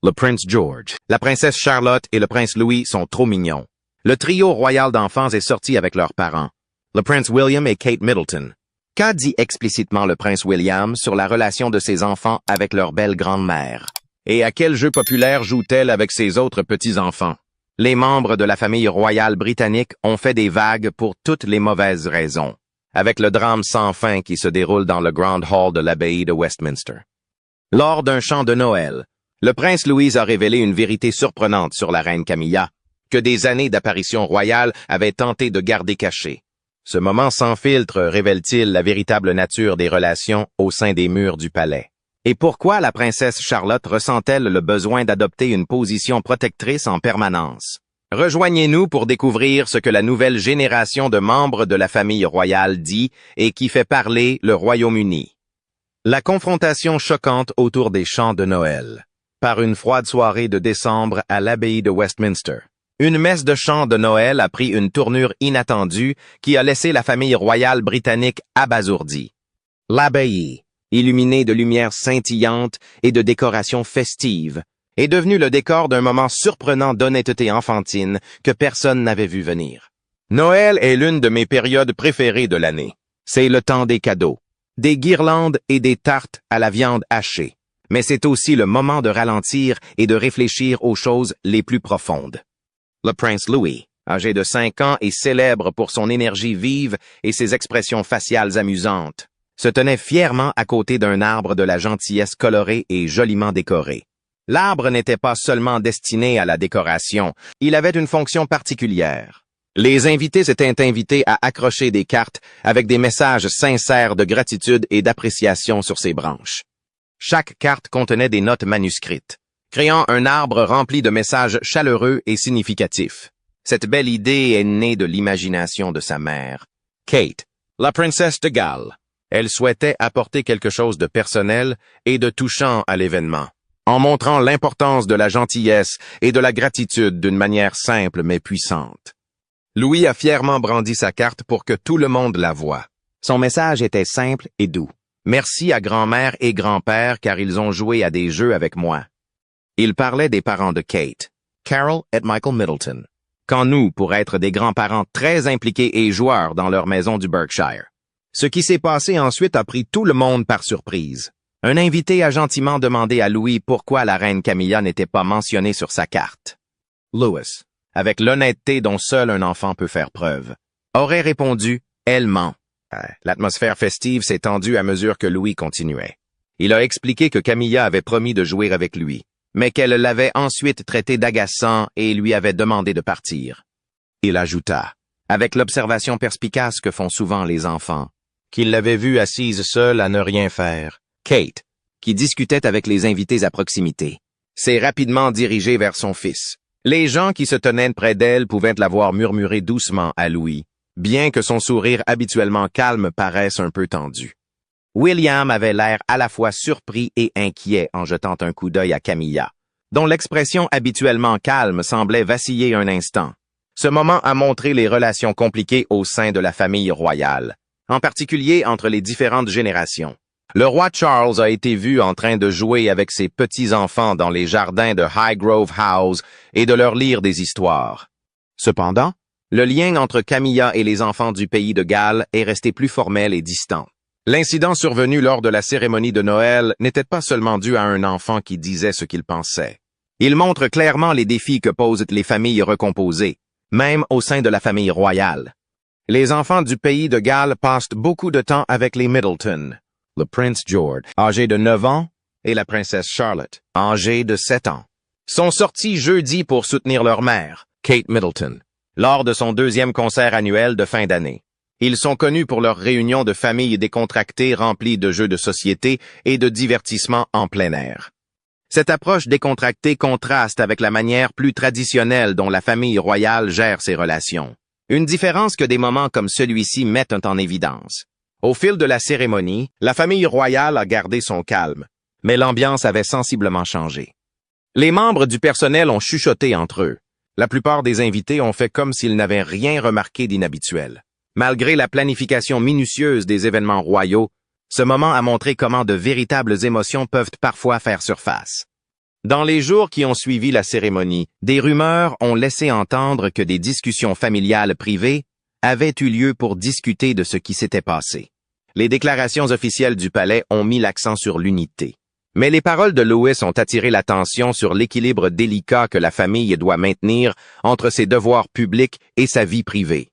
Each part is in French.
le prince George, la princesse Charlotte et le prince Louis sont trop mignons. Le trio royal d'enfants est sorti avec leurs parents, le prince William et Kate Middleton. Qu'a dit explicitement le prince William sur la relation de ses enfants avec leur belle grand-mère? Et à quel jeu populaire joue-t-elle avec ses autres petits-enfants? Les membres de la famille royale britannique ont fait des vagues pour toutes les mauvaises raisons, avec le drame sans fin qui se déroule dans le Grand Hall de l'abbaye de Westminster. Lors d'un chant de Noël, le prince Louis a révélé une vérité surprenante sur la reine Camilla, que des années d'apparition royale avaient tenté de garder cachée. Ce moment sans filtre révèle-t-il la véritable nature des relations au sein des murs du palais? Et pourquoi la princesse Charlotte ressent-elle le besoin d'adopter une position protectrice en permanence? Rejoignez-nous pour découvrir ce que la nouvelle génération de membres de la famille royale dit et qui fait parler le Royaume-Uni. La confrontation choquante autour des chants de Noël. Par une froide soirée de décembre à l'abbaye de Westminster, une messe de chants de Noël a pris une tournure inattendue qui a laissé la famille royale britannique abasourdie. L'abbaye, illuminée de lumières scintillantes et de décorations festives, est devenue le décor d'un moment surprenant d'honnêteté enfantine que personne n'avait vu venir. Noël est l'une de mes périodes préférées de l'année. C'est le temps des cadeaux, des guirlandes et des tartes à la viande hachée. Mais c'est aussi le moment de ralentir et de réfléchir aux choses les plus profondes. Le prince Louis, âgé de 5 ans et célèbre pour son énergie vive et ses expressions faciales amusantes, se tenait fièrement à côté d'un arbre de la gentillesse coloré et joliment décoré. L'arbre n'était pas seulement destiné à la décoration, il avait une fonction particulière. Les invités s'étaient invités à accrocher des cartes avec des messages sincères de gratitude et d'appréciation sur ses branches. Chaque carte contenait des notes manuscrites, créant un arbre rempli de messages chaleureux et significatifs. Cette belle idée est née de l'imagination de sa mère, Kate, la princesse de Galles. Elle souhaitait apporter quelque chose de personnel et de touchant à l'événement, en montrant l'importance de la gentillesse et de la gratitude d'une manière simple mais puissante. Louis a fièrement brandi sa carte pour que tout le monde la voie. Son message était simple et doux. Merci à grand-mère et grand-père car ils ont joué à des jeux avec moi. Il parlait des parents de Kate, Carol et Michael Middleton, quand nous, pour être des grands-parents très impliqués et joueurs dans leur maison du Berkshire. Ce qui s'est passé ensuite a pris tout le monde par surprise. Un invité a gentiment demandé à Louis pourquoi la reine Camilla n'était pas mentionnée sur sa carte. Louis, avec l'honnêteté dont seul un enfant peut faire preuve, aurait répondu « Elle ment ». L'atmosphère festive s'est tendue à mesure que Louis continuait. Il a expliqué que Camilla avait promis de jouer avec lui, mais qu'elle l'avait ensuite traité d'agaçant et lui avait demandé de partir. Il ajouta, avec l'observation perspicace que font souvent les enfants, qu'il l'avait vue assise seule à ne rien faire. Kate, qui discutait avec les invités à proximité, s'est rapidement dirigée vers son fils. Les gens qui se tenaient près d'elle pouvaient la voir murmurer doucement à Louis, bien que son sourire habituellement calme paraisse un peu tendu. William avait l'air à la fois surpris et inquiet en jetant un coup d'œil à Camilla, dont l'expression habituellement calme semblait vaciller un instant. Ce moment a montré les relations compliquées au sein de la famille royale, en particulier entre les différentes générations. Le roi Charles a été vu en train de jouer avec ses petits-enfants dans les jardins de Highgrove House et de leur lire des histoires. Cependant, le lien entre Camilla et les enfants du pays de Galles est resté plus formel et distant. L'incident survenu lors de la cérémonie de Noël n'était pas seulement dû à un enfant qui disait ce qu'il pensait. Il montre clairement les défis que posent les familles recomposées, même au sein de la famille royale. Les enfants du pays de Galles passent beaucoup de temps avec les Middleton, le prince George, âgé de 9 ans, et la princesse Charlotte, âgée de 7 ans, sont sortis jeudi pour soutenir leur mère, Kate Middleton, lors de son 2e concert annuel de fin d'année. Ils sont connus pour leur réunion de famille décontractée remplie de jeux de société et de divertissements en plein air. Cette approche décontractée contraste avec la manière plus traditionnelle dont la famille royale gère ses relations. Une différence que des moments comme celui-ci mettent en évidence. Au fil de la cérémonie, la famille royale a gardé son calme, mais l'ambiance avait sensiblement changé. Les membres du personnel ont chuchoté entre eux. La plupart des invités ont fait comme s'ils n'avaient rien remarqué d'inhabituel. Malgré la planification minutieuse des événements royaux, ce moment a montré comment de véritables émotions peuvent parfois faire surface. Dans les jours qui ont suivi la cérémonie, des rumeurs ont laissé entendre que des discussions familiales privées avaient eu lieu pour discuter de ce qui s'était passé. Les déclarations officielles du palais ont mis l'accent sur l'unité. Mais les paroles de Louis ont attiré l'attention sur l'équilibre délicat que la famille doit maintenir entre ses devoirs publics et sa vie privée,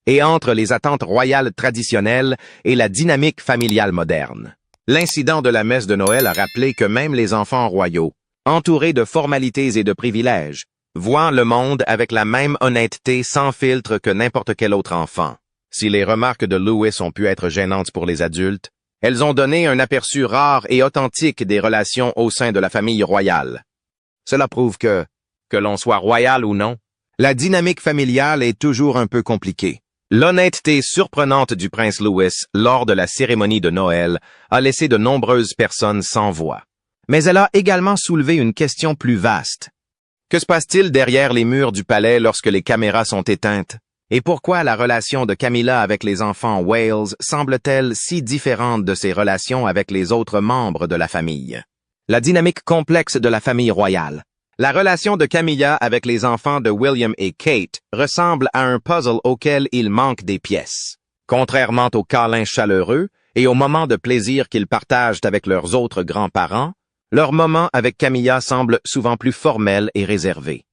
et entre les attentes royales traditionnelles et la dynamique familiale moderne. L'incident de la messe de Noël a rappelé que même les enfants royaux, entourés de formalités et de privilèges, voient le monde avec la même honnêteté sans filtre que n'importe quel autre enfant. Si les remarques de Louis ont pu être gênantes pour les adultes, elles ont donné un aperçu rare et authentique des relations au sein de la famille royale. Cela prouve que l'on soit royal ou non, la dynamique familiale est toujours un peu compliquée. L'honnêteté surprenante du prince Louis lors de la cérémonie de Noël a laissé de nombreuses personnes sans voix. Mais elle a également soulevé une question plus vaste. Que se passe-t-il derrière les murs du palais lorsque les caméras sont éteintes? Et pourquoi la relation de Camilla avec les enfants Wales semble-t-elle si différente de ses relations avec les autres membres de la famille? La dynamique complexe de la famille royale. La relation de Camilla avec les enfants de William et Kate ressemble à un puzzle auquel il manque des pièces. Contrairement aux câlins chaleureux et aux moments de plaisir qu'ils partagent avec leurs autres grands-parents, leurs moments avec Camilla semblent souvent plus formels et réservés.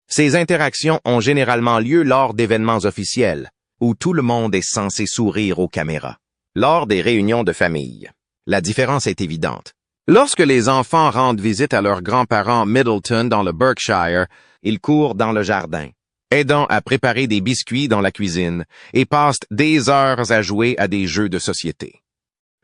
Ces interactions ont généralement lieu lors d'événements officiels, où tout le monde est censé sourire aux caméras. Lors des réunions de famille, la différence est évidente. Lorsque les enfants rendent visite à leurs grands-parents Middleton dans le Berkshire, ils courent dans le jardin, aidant à préparer des biscuits dans la cuisine et passent des heures à jouer à des jeux de société.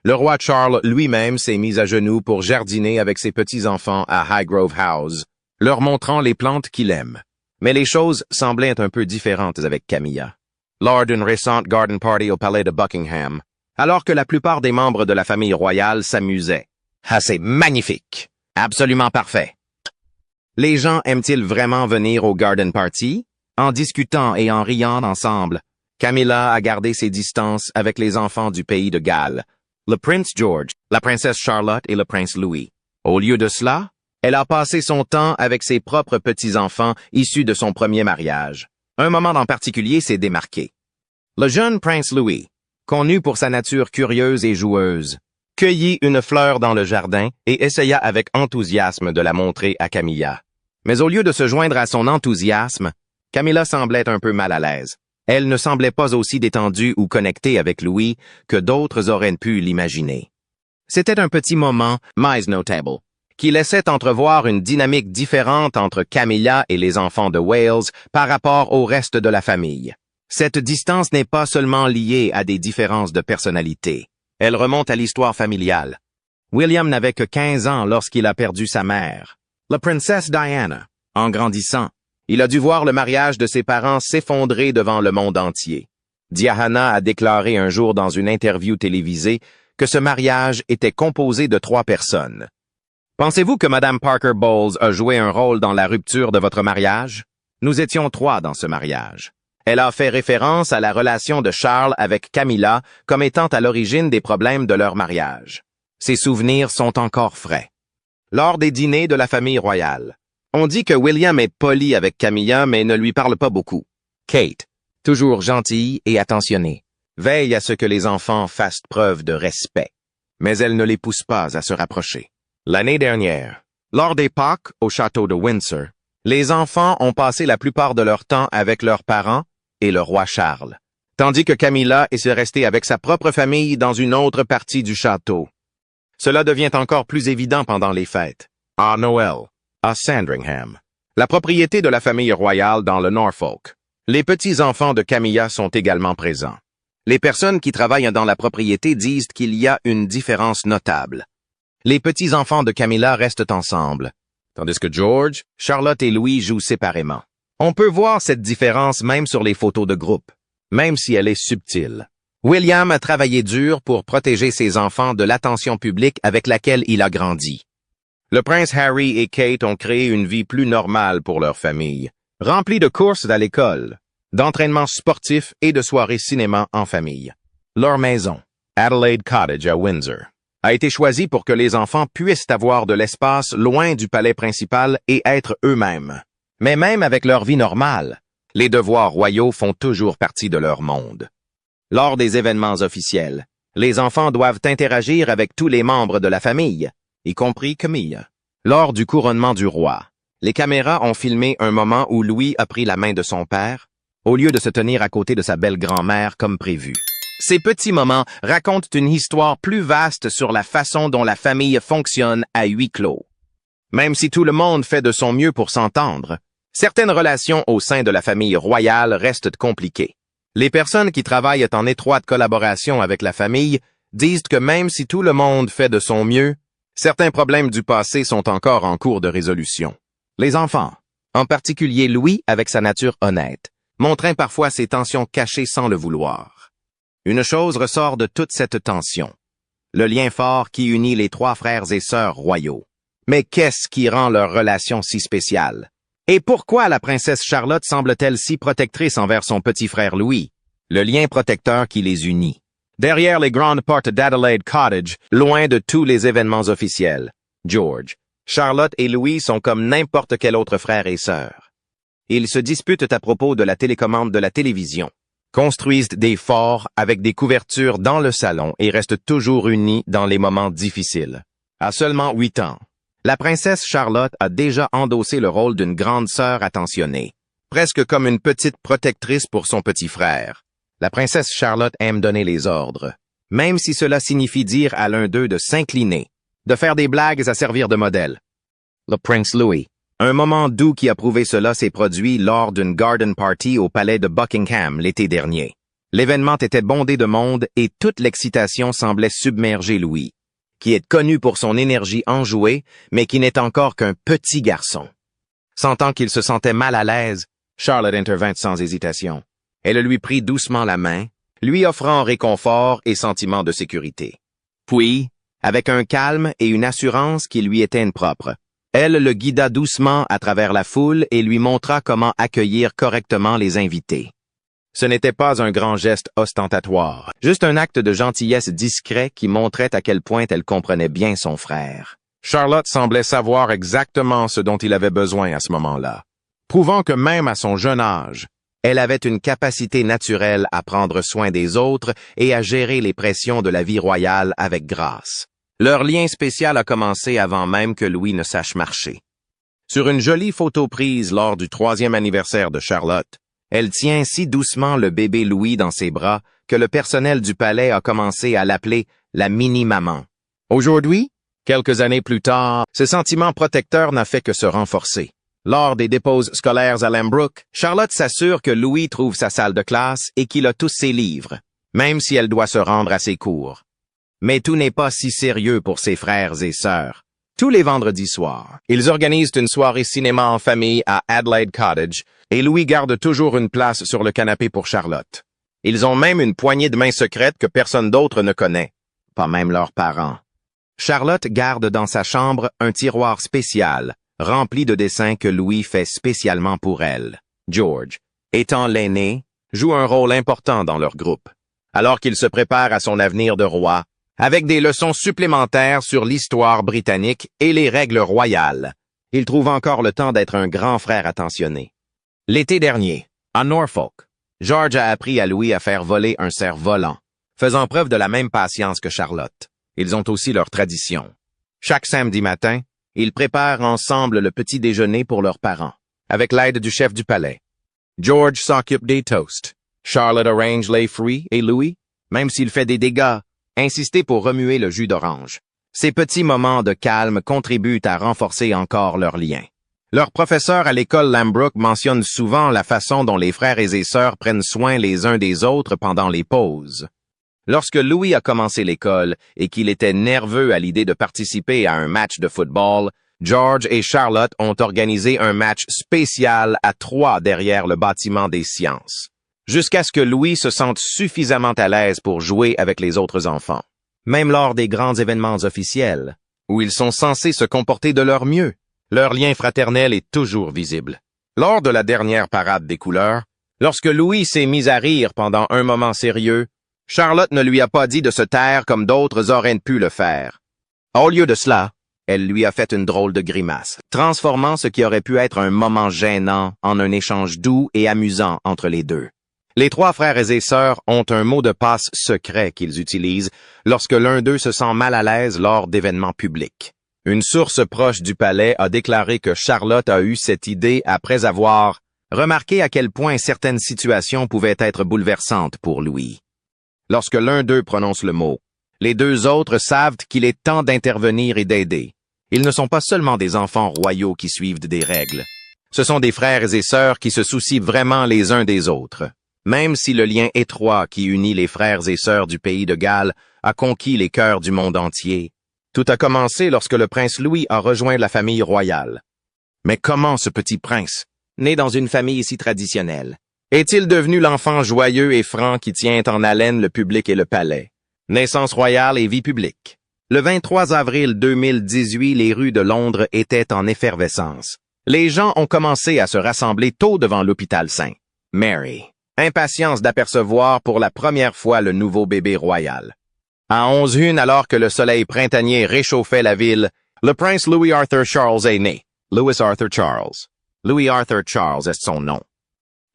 Le roi Charles lui-même s'est mis à genoux pour jardiner avec ses petits-enfants à Highgrove House, leur montrant les plantes qu'il aime. Mais les choses semblaient un peu différentes avec Camilla. Lors d'une récente garden party au palais de Buckingham, alors que la plupart des membres de la famille royale s'amusaient. Ah, c'est magnifique! Absolument parfait! Les gens aiment-ils vraiment venir au garden party? En discutant et en riant ensemble, Camilla a gardé ses distances avec les enfants du pays de Galles, le prince George, la princesse Charlotte et le prince Louis. Au lieu de cela, elle a passé son temps avec ses propres petits-enfants issus de son premier mariage. Un moment en particulier s'est démarqué. Le jeune prince Louis, connu pour sa nature curieuse et joueuse, cueillit une fleur dans le jardin et essaya avec enthousiasme de la montrer à Camilla. Mais au lieu de se joindre à son enthousiasme, Camilla semblait un peu mal à l'aise. Elle ne semblait pas aussi détendue ou connectée avec Louis que d'autres auraient pu l'imaginer. C'était un petit moment, mais notable, qui laissait entrevoir une dynamique différente entre Camilla et les enfants de Wales par rapport au reste de la famille. Cette distance n'est pas seulement liée à des différences de personnalité. Elle remonte à l'histoire familiale. William n'avait que 15 ans lorsqu'il a perdu sa mère. La princesse Diana, en grandissant, il a dû voir le mariage de ses parents s'effondrer devant le monde entier. Diana a déclaré un jour dans une interview télévisée que ce mariage était composé de 3 personnes. Pensez-vous que Madame Parker Bowles a joué un rôle dans la rupture de votre mariage? Nous étions 3 dans ce mariage. Elle a fait référence à la relation de Charles avec Camilla comme étant à l'origine des problèmes de leur mariage. Ses souvenirs sont encore frais. Lors des dîners de la famille royale, on dit que William est poli avec Camilla mais ne lui parle pas beaucoup. Kate, toujours gentille et attentionnée, veille à ce que les enfants fassent preuve de respect, mais elle ne les pousse pas à se rapprocher. L'année dernière, lors des Pâques au château de Windsor, les enfants ont passé la plupart de leur temps avec leurs parents et le roi Charles, tandis que Camilla est restée avec sa propre famille dans une autre partie du château. Cela devient encore plus évident pendant les fêtes. À Noël, à Sandringham, la propriété de la famille royale dans le Norfolk. Les petits-enfants de Camilla sont également présents. Les personnes qui travaillent dans la propriété disent qu'il y a une différence notable. Les petits-enfants de Camilla restent ensemble, tandis que George, Charlotte et Louis jouent séparément. On peut voir cette différence même sur les photos de groupe, même si elle est subtile. William a travaillé dur pour protéger ses enfants de l'attention publique avec laquelle il a grandi. Le prince Harry et Kate ont créé une vie plus normale pour leur famille, remplie de courses à l'école, d'entraînements sportifs et de soirées cinéma en famille. Leur maison, Adelaide Cottage à Windsor, a été choisi pour que les enfants puissent avoir de l'espace loin du palais principal et être eux-mêmes. Mais même avec leur vie normale, les devoirs royaux font toujours partie de leur monde. Lors des événements officiels, les enfants doivent interagir avec tous les membres de la famille, y compris Camille. Lors du couronnement du roi, les caméras ont filmé un moment où Louis a pris la main de son père, au lieu de se tenir à côté de sa belle grand-mère comme prévu. Ces petits moments racontent une histoire plus vaste sur la façon dont la famille fonctionne à huis clos. Même si tout le monde fait de son mieux pour s'entendre, certaines relations au sein de la famille royale restent compliquées. Les personnes qui travaillent en étroite collaboration avec la famille disent que même si tout le monde fait de son mieux, certains problèmes du passé sont encore en cours de résolution. Les enfants, en particulier Louis avec sa nature honnête, montrant parfois ses tensions cachées sans le vouloir. Une chose ressort de toute cette tension, le lien fort qui unit les trois frères et sœurs royaux. Mais qu'est-ce qui rend leur relation si spéciale? Et pourquoi la princesse Charlotte semble-t-elle si protectrice envers son petit frère Louis? Le lien protecteur qui les unit. Derrière les grandes portes d'Adelaide Cottage, loin de tous les événements officiels, George, Charlotte et Louis sont comme n'importe quel autre frère et sœur. Ils se disputent à propos de la télécommande de la télévision, construisent des forts avec des couvertures dans le salon et restent toujours unis dans les moments difficiles. À seulement 8 ans, la princesse Charlotte a déjà endossé le rôle d'une grande sœur attentionnée, presque comme une petite protectrice pour son petit frère. La princesse Charlotte aime donner les ordres, même si cela signifie dire à l'un d'eux de s'incliner, de faire des blagues à servir de modèle. Le prince Louis. Un moment doux qui a prouvé cela s'est produit lors d'une garden party au palais de Buckingham l'été dernier. L'événement était bondé de monde et toute l'excitation semblait submerger Louis, qui est connu pour son énergie enjouée, mais qui n'est encore qu'un petit garçon. Sentant qu'il se sentait mal à l'aise, Charlotte intervint sans hésitation. Elle lui prit doucement la main, lui offrant réconfort et sentiment de sécurité. Puis, avec un calme et une assurance qui lui étaient propres, elle le guida doucement à travers la foule et lui montra comment accueillir correctement les invités. Ce n'était pas un grand geste ostentatoire, juste un acte de gentillesse discret qui montrait à quel point elle comprenait bien son frère. Charlotte semblait savoir exactement ce dont il avait besoin à ce moment-là, prouvant que même à son jeune âge, elle avait une capacité naturelle à prendre soin des autres et à gérer les pressions de la vie royale avec grâce. Leur lien spécial a commencé avant même que Louis ne sache marcher. Sur une jolie photo prise lors du 3e anniversaire de Charlotte, elle tient si doucement le bébé Louis dans ses bras que le personnel du palais a commencé à l'appeler la mini-maman. Aujourd'hui, quelques années plus tard, ce sentiment protecteur n'a fait que se renforcer. Lors des déposes scolaires à Lambrook, Charlotte s'assure que Louis trouve sa salle de classe et qu'il a tous ses livres, même si elle doit se rendre à ses cours. Mais tout n'est pas si sérieux pour ses frères et sœurs. Tous les vendredis soirs, ils organisent une soirée cinéma en famille à Adelaide Cottage et Louis garde toujours une place sur le canapé pour Charlotte. Ils ont même une poignée de main secrète que personne d'autre ne connaît, pas même leurs parents. Charlotte garde dans sa chambre un tiroir spécial, rempli de dessins que Louis fait spécialement pour elle. George, étant l'aîné, joue un rôle important dans leur groupe, alors qu'il se prépare à son avenir de roi, avec des leçons supplémentaires sur l'histoire britannique et les règles royales. Il trouve encore le temps d'être un grand frère attentionné. L'été dernier, à Norfolk, George a appris à Louis à faire voler un cerf-volant, faisant preuve de la même patience que Charlotte. Ils ont aussi leur tradition. Chaque samedi matin, ils préparent ensemble le petit déjeuner pour leurs parents, avec l'aide du chef du palais. George s'occupe des toasts. Charlotte arrange les fruits et Louis, même s'il fait des dégâts, insiste pour remuer le jus d'orange. Ces petits moments de calme contribuent à renforcer encore leur lien. Leur professeur à l'école Lambrook mentionne souvent la façon dont les frères et sœurs prennent soin les uns des autres pendant les pauses. Lorsque Louis a commencé l'école et qu'il était nerveux à l'idée de participer à un match de football, George et Charlotte ont organisé un match spécial à 3 derrière le bâtiment des sciences, jusqu'à ce que Louis se sente suffisamment à l'aise pour jouer avec les autres enfants. Même lors des grands événements officiels, où ils sont censés se comporter de leur mieux, leur lien fraternel est toujours visible. Lors de la dernière parade des couleurs, lorsque Louis s'est mis à rire pendant un moment sérieux, Charlotte ne lui a pas dit de se taire comme d'autres auraient pu le faire. Au lieu de cela, elle lui a fait une drôle de grimace, transformant ce qui aurait pu être un moment gênant en un échange doux et amusant entre les deux. Les trois frères et sœurs ont un mot de passe secret qu'ils utilisent lorsque l'un d'eux se sent mal à l'aise lors d'événements publics. Une source proche du palais a déclaré que Charlotte a eu cette idée après avoir remarqué à quel point certaines situations pouvaient être bouleversantes pour Louis. Lorsque l'un d'eux prononce le mot, les deux autres savent qu'il est temps d'intervenir et d'aider. Ils ne sont pas seulement des enfants royaux qui suivent des règles. Ce sont des frères et sœurs qui se soucient vraiment les uns des autres. Même si le lien étroit qui unit les frères et sœurs du pays de Galles a conquis les cœurs du monde entier, tout a commencé lorsque le prince Louis a rejoint la famille royale. Mais comment ce petit prince, né dans une famille si traditionnelle, est-il devenu l'enfant joyeux et franc qui tient en haleine le public et le palais? Naissance royale et vie publique. Le 23 avril 2018, les rues de Londres étaient en effervescence. Les gens ont commencé à se rassembler tôt devant l'hôpital Saint Mary. Impatience d'apercevoir pour la première fois le nouveau bébé royal. À 11h01, alors que le soleil printanier réchauffait la ville, le prince Louis Arthur Charles est né. Louis Arthur Charles. Louis Arthur Charles est son nom.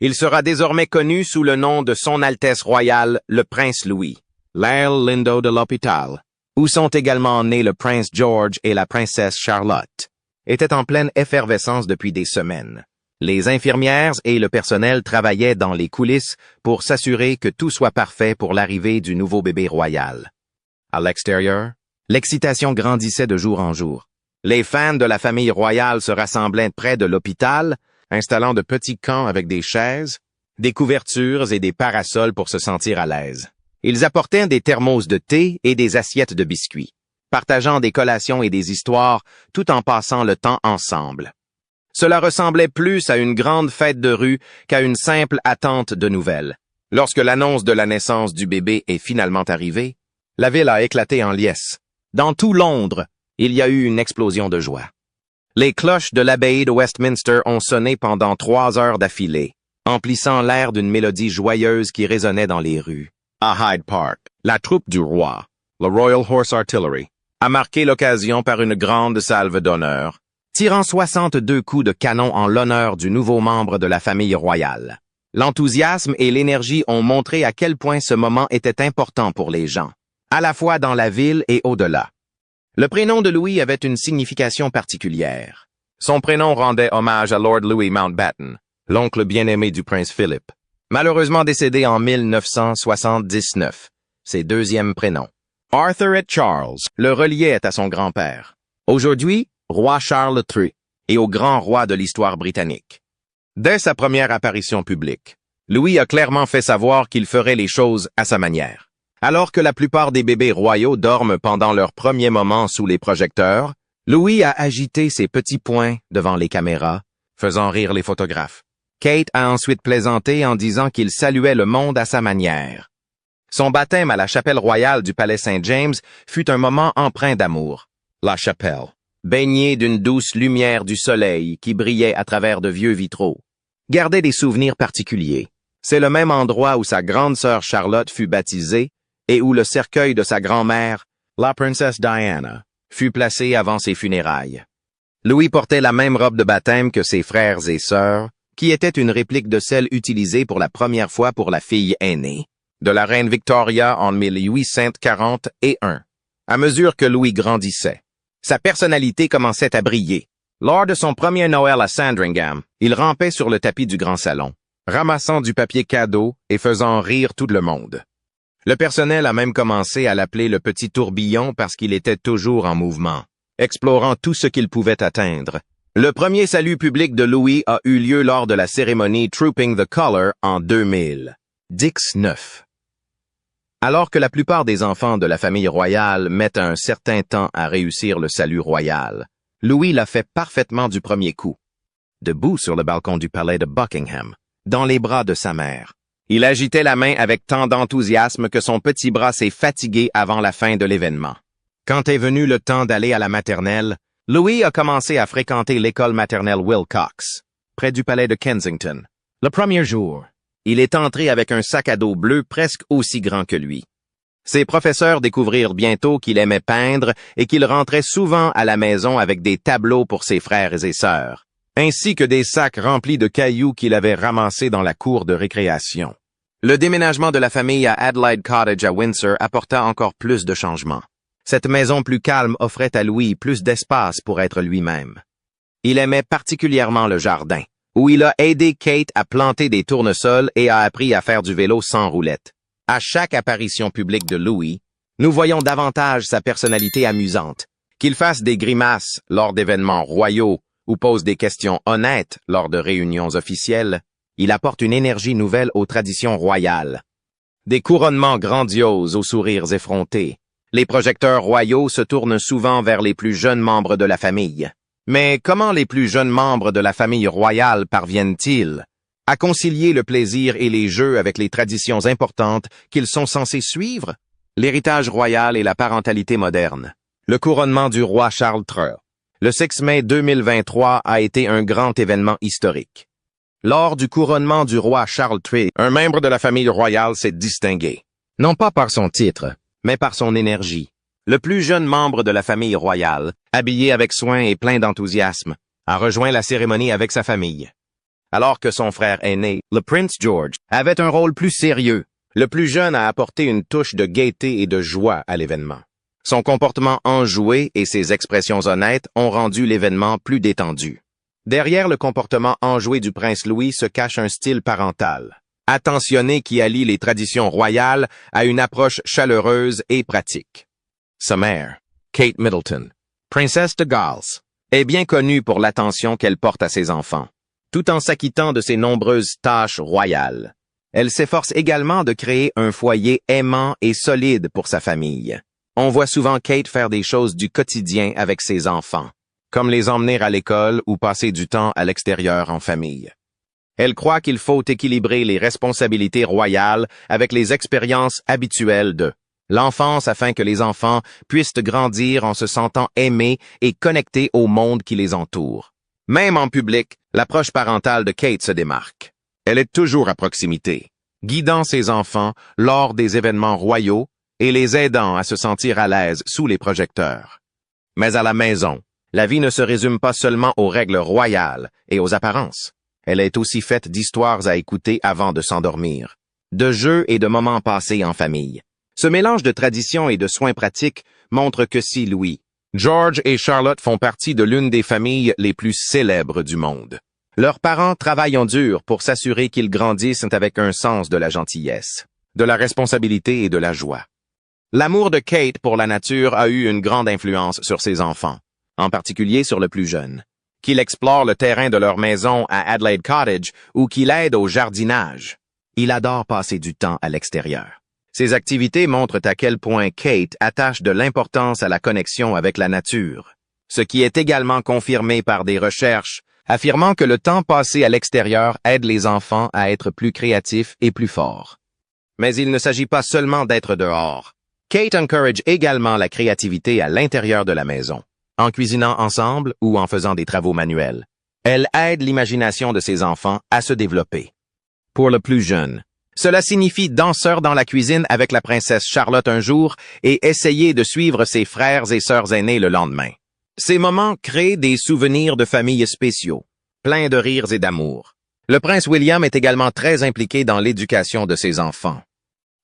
Il sera désormais connu sous le nom de Son Altesse royale, le prince Louis, l'aile Lindo de l'hôpital, où sont également nés le prince George et la princesse Charlotte, était en pleine effervescence depuis des semaines. Les infirmières et le personnel travaillaient dans les coulisses pour s'assurer que tout soit parfait pour l'arrivée du nouveau bébé royal. À l'extérieur, l'excitation grandissait de jour en jour. Les fans de la famille royale se rassemblaient près de l'hôpital, installant de petits camps avec des chaises, des couvertures et des parasols pour se sentir à l'aise. Ils apportaient des thermos de thé et des assiettes de biscuits, partageant des collations et des histoires tout en passant le temps ensemble. Cela ressemblait plus à une grande fête de rue qu'à une simple attente de nouvelles. Lorsque l'annonce de la naissance du bébé est finalement arrivée, la ville a éclaté en liesse. Dans tout Londres, il y a eu une explosion de joie. Les cloches de l'abbaye de Westminster ont sonné pendant 3 heures d'affilée, emplissant l'air d'une mélodie joyeuse qui résonnait dans les rues. À Hyde Park, la troupe du roi, le Royal Horse Artillery, a marqué l'occasion par une grande salve d'honneur, tirant 62 coups de canon en l'honneur du nouveau membre de la famille royale. L'enthousiasme et l'énergie ont montré à quel point ce moment était important pour les gens, à la fois dans la ville et au-delà. Le prénom de Louis avait une signification particulière. Son prénom rendait hommage à Lord Louis Mountbatten, l'oncle bien-aimé du prince Philip, malheureusement décédé en 1979, ses deuxièmes prénoms. Arthur et Charles le reliaient à son grand-père, aujourd'hui roi Charles III, et au grand roi de l'histoire britannique. Dès sa première apparition publique, Louis a clairement fait savoir qu'il ferait les choses à sa manière. Alors que la plupart des bébés royaux dorment pendant leur premier moment sous les projecteurs, Louis a agité ses petits poings devant les caméras, faisant rire les photographes. Kate a ensuite plaisanté en disant qu'il saluait le monde à sa manière. Son baptême à la chapelle royale du palais Saint-James fut un moment empreint d'amour. La chapelle, baignée d'une douce lumière du soleil qui brillait à travers de vieux vitraux, gardait des souvenirs particuliers. C'est le même endroit où sa grande sœur Charlotte fut baptisée et où le cercueil de sa grand-mère, la princesse Diana, fut placé avant ses funérailles. Louis portait la même robe de baptême que ses frères et sœurs, qui était une réplique de celle utilisée pour la première fois pour la fille aînée de la reine Victoria en 1841. À mesure que Louis grandissait, sa personnalité commençait à briller. Lors de son premier Noël à Sandringham, il rampait sur le tapis du grand salon, ramassant du papier cadeau et faisant rire tout le monde. Le personnel a même commencé à l'appeler le petit tourbillon parce qu'il était toujours en mouvement, explorant tout ce qu'il pouvait atteindre. Le premier salut public de Louis a eu lieu lors de la cérémonie Trooping the Colour en 2000. Dix 9. Alors que la plupart des enfants de la famille royale mettent un certain temps à réussir le salut royal, Louis l'a fait parfaitement du premier coup. Debout sur le balcon du palais de Buckingham, dans les bras de sa mère, il agitait la main avec tant d'enthousiasme que son petit bras s'est fatigué avant la fin de l'événement. Quand est venu le temps d'aller à la maternelle, Louis a commencé à fréquenter l'école maternelle Wilcox, près du palais de Kensington. Le premier jour, Il est entré avec un sac à dos bleu presque aussi grand que lui. Ses professeurs découvrirent bientôt qu'il aimait peindre et qu'il rentrait souvent à la maison avec des tableaux pour ses frères et sœurs, ainsi que des sacs remplis de cailloux qu'il avait ramassés dans la cour de récréation. Le déménagement de la famille à Adelaide Cottage à Windsor apporta encore plus de changements. Cette maison plus calme offrait à Louis plus d'espace pour être lui-même. Il aimait particulièrement le jardin, où il a aidé Kate à planter des tournesols et a appris à faire du vélo sans roulette. À chaque apparition publique de Louis, nous voyons davantage sa personnalité amusante. Qu'il fasse des grimaces lors d'événements royaux ou pose des questions honnêtes lors de réunions officielles, il apporte une énergie nouvelle aux traditions royales. Des couronnements grandioses aux sourires effrontés. Les projecteurs royaux se tournent souvent vers les plus jeunes membres de la famille. Mais comment les plus jeunes membres de la famille royale parviennent-ils à concilier le plaisir et les jeux avec les traditions importantes qu'ils sont censés suivre? L'héritage royal et la parentalité moderne. Le couronnement du roi Charles III. Le 6 mai 2023 a été un grand événement historique. Lors du couronnement du roi Charles III, un membre de la famille royale s'est distingué. Non pas par son titre, mais par son énergie. Le plus jeune membre de la famille royale, habillé avec soin et plein d'enthousiasme, a rejoint la cérémonie avec sa famille. Alors que son frère aîné, le Prince George, avait un rôle plus sérieux, le plus jeune a apporté une touche de gaieté et de joie à l'événement. Son comportement enjoué et ses expressions honnêtes ont rendu l'événement plus détendu. Derrière le comportement enjoué du prince Louis se cache un style parental, attentionné qui allie les traditions royales à une approche chaleureuse et pratique. Sa mère, Kate Middleton, princesse de Galles, est bien connue pour l'attention qu'elle porte à ses enfants, tout en s'acquittant de ses nombreuses tâches royales. Elle s'efforce également de créer un foyer aimant et solide pour sa famille. On voit souvent Kate faire des choses du quotidien avec ses enfants, comme les emmener à l'école ou passer du temps à l'extérieur en famille. Elle croit qu'il faut équilibrer les responsabilités royales avec les expériences habituelles de l'enfance afin que les enfants puissent grandir en se sentant aimés et connectés au monde qui les entoure. Même en public, l'approche parentale de Kate se démarque. Elle est toujours à proximité, guidant ses enfants lors des événements royaux et les aidant à se sentir à l'aise sous les projecteurs. Mais à la maison, la vie ne se résume pas seulement aux règles royales et aux apparences. Elle est aussi faite d'histoires à écouter avant de s'endormir, de jeux et de moments passés en famille. Ce mélange de traditions et de soins pratiques montre que si Louis, George et Charlotte font partie de l'une des familles les plus célèbres du monde. Leurs parents travaillent dur pour s'assurer qu'ils grandissent avec un sens de la gentillesse, de la responsabilité et de la joie. L'amour de Kate pour la nature a eu une grande influence sur ses enfants, en particulier sur le plus jeune. Qu'il explore le terrain de leur maison à Adelaide Cottage ou qu'il aide au jardinage. Il adore passer du temps à l'extérieur. Ces activités montrent à quel point Kate attache de l'importance à la connexion avec la nature, ce qui est également confirmé par des recherches affirmant que le temps passé à l'extérieur aide les enfants à être plus créatifs et plus forts. Mais il ne s'agit pas seulement d'être dehors. Kate encourage également la créativité à l'intérieur de la maison, en cuisinant ensemble ou en faisant des travaux manuels. Elle aide l'imagination de ses enfants à se développer. Pour le plus jeune, cela signifie danseur dans la cuisine avec la princesse Charlotte un jour et essayer de suivre ses frères et sœurs aînés le lendemain. Ces moments créent des souvenirs de famille spéciaux, pleins de rires et d'amour. Le prince William est également très impliqué dans l'éducation de ses enfants.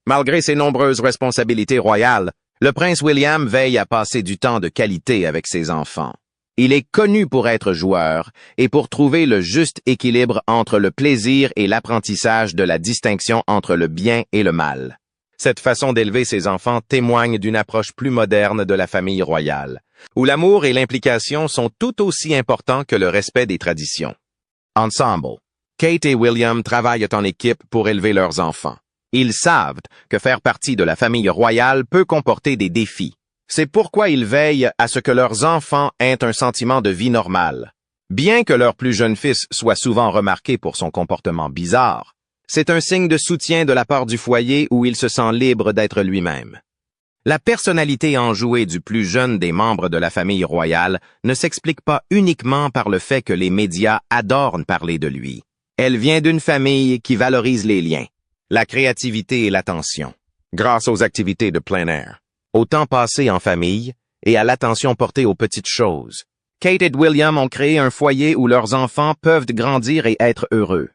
Malgré ses nombreuses responsabilités royales, le prince William veille à passer du temps de qualité avec ses enfants. Il est connu pour être joueur et pour trouver le juste équilibre entre le plaisir et l'apprentissage de la distinction entre le bien et le mal. Cette façon d'élever ses enfants témoigne d'une approche plus moderne de la famille royale, où l'amour et l'implication sont tout aussi importants que le respect des traditions. Ensemble, Kate et William travaillent en équipe pour élever leurs enfants. Ils savent que faire partie de la famille royale peut comporter des défis. C'est pourquoi ils veillent à ce que leurs enfants aient un sentiment de vie normale. Bien que leur plus jeune fils soit souvent remarqué pour son comportement bizarre, c'est un signe de soutien de la part du foyer où il se sent libre d'être lui-même. La personnalité enjouée du plus jeune des membres de la famille royale ne s'explique pas uniquement par le fait que les médias adorent parler de lui. Elle vient d'une famille qui valorise les liens, la créativité et l'attention, grâce aux activités de plein air, au temps passé en famille et à l'attention portée aux petites choses. Kate et William ont créé un foyer où leurs enfants peuvent grandir et être heureux.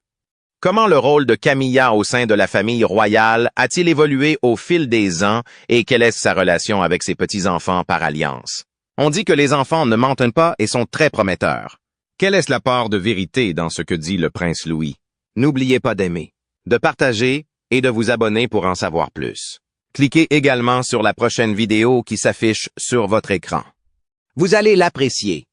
Comment le rôle de Camilla au sein de la famille royale a-t-il évolué au fil des ans et quelle est sa relation avec ses petits-enfants par alliance? On dit que les enfants ne mentent pas et sont très prometteurs. Quelle est la part de vérité dans ce que dit le prince Louis? N'oubliez pas d'aimer, de partager et de vous abonner pour en savoir plus. Cliquez également sur la prochaine vidéo qui s'affiche sur votre écran. Vous allez l'apprécier.